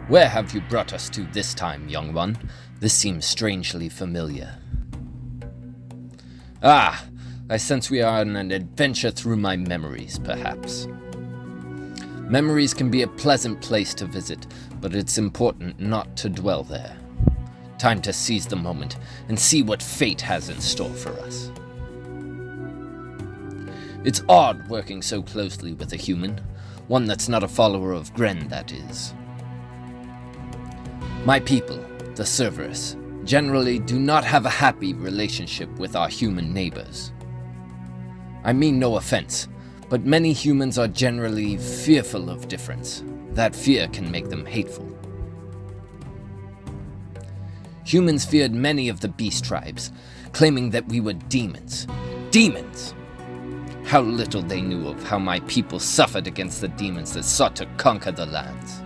Where have you brought us to this time, young one? This seems strangely familiar. Ah, I sense we are on an adventure through my memories, perhaps. Memories can be a pleasant place to visit, but it's important not to dwell there. Time to seize the moment and see what fate has in store for us. It's odd working so closely with a human, one that's not a follower of Gren, that is. My people, the Cerberus, generally do not have a happy relationship with our human neighbors. I mean no offense, but many humans are generally fearful of difference. That fear can make them hateful. Humans feared many of the beast tribes, claiming that we were demons. Demons! How little they knew of how my people suffered against the demons that sought to conquer the lands.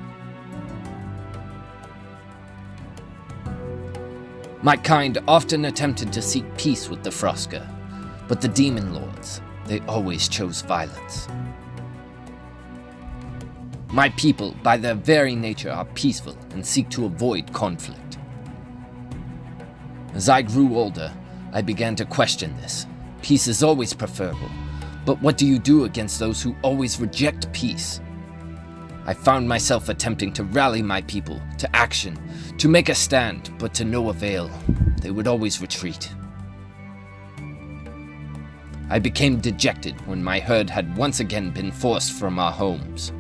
My kind often attempted to seek peace with the Frosker, but the demon lords, they always chose violence. My people, by their very nature, are peaceful and seek to avoid conflict. As I grew older, I began to question this. Peace is always preferable, but what do you do against those who always reject peace? I found myself attempting to rally my people to action, to make a stand, but to no avail. They would always retreat. I became dejected when my herd had once again been forced from our homes.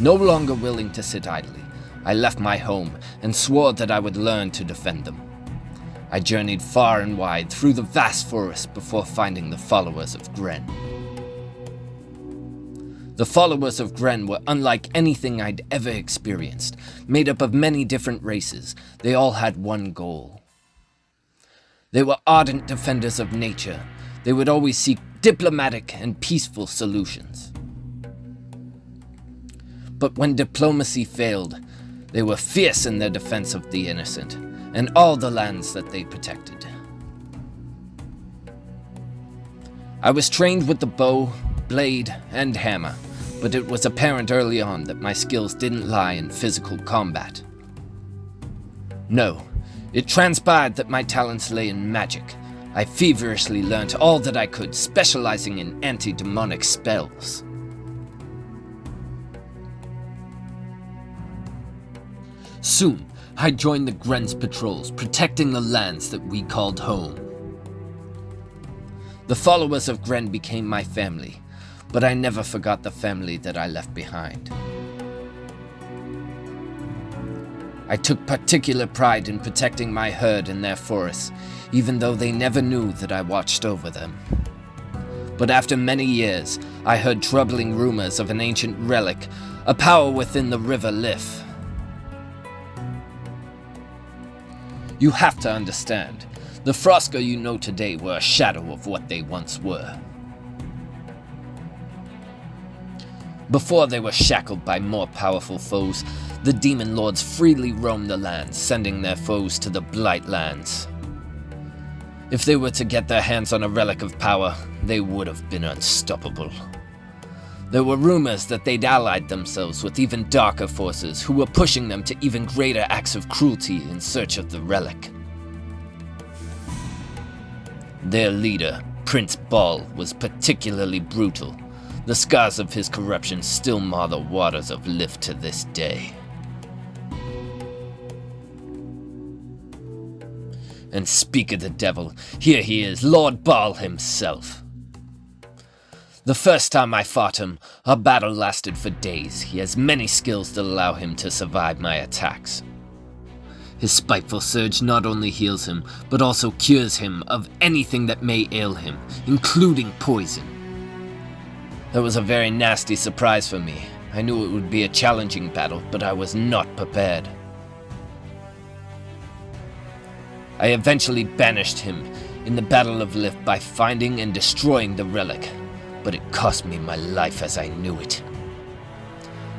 No longer willing to sit idly, I left my home and swore that I would learn to defend them. I journeyed far and wide through the vast forest before finding the followers of Gren. The followers of Gren were unlike anything I'd ever experienced. Made up of many different races, they all had one goal. They were ardent defenders of nature. They would always seek diplomatic and peaceful solutions. But when diplomacy failed, they were fierce in their defense of the innocent and all the lands that they protected. I was trained with the bow, blade, and hammer, but it was apparent early on that my skills didn't lie in physical combat. No, it transpired that my talents lay in magic. I feverishly learnt all that I could, specializing in anti-demonic spells. Soon, I joined the Gren's patrols, protecting the lands that we called home. The followers of Gren became my family, but I never forgot the family that I left behind. I took particular pride in protecting my herd in their forests, even though they never knew that I watched over them. But after many years, I heard troubling rumors of an ancient relic, a power within the river Lif. You have to understand, the Frosker you know today were a shadow of what they once were. Before they were shackled by more powerful foes, the demon lords freely roamed the lands, sending their foes to the Blight Lands. If they were to get their hands on a relic of power, they would have been unstoppable. There were rumors that they'd allied themselves with even darker forces who were pushing them to even greater acts of cruelty in search of the relic. Their leader, Prince Ball, was particularly brutal. The scars of his corruption still mar the waters of Lif to this day. And speak of the devil, here he is, Lord Ball himself. The first time I fought him, our battle lasted for days. He has many skills that allow him to survive my attacks. His spiteful surge not only heals him, but also cures him of anything that may ail him, including poison. That was a very nasty surprise for me. I knew it would be a challenging battle, but I was not prepared. I eventually banished him in the Battle of Lif by finding and destroying the relic, but it cost me my life as I knew it.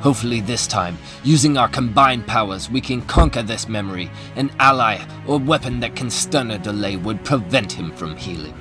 Hopefully this time, using our combined powers, we can conquer this memory. An ally or weapon that can stun or delay would prevent him from healing.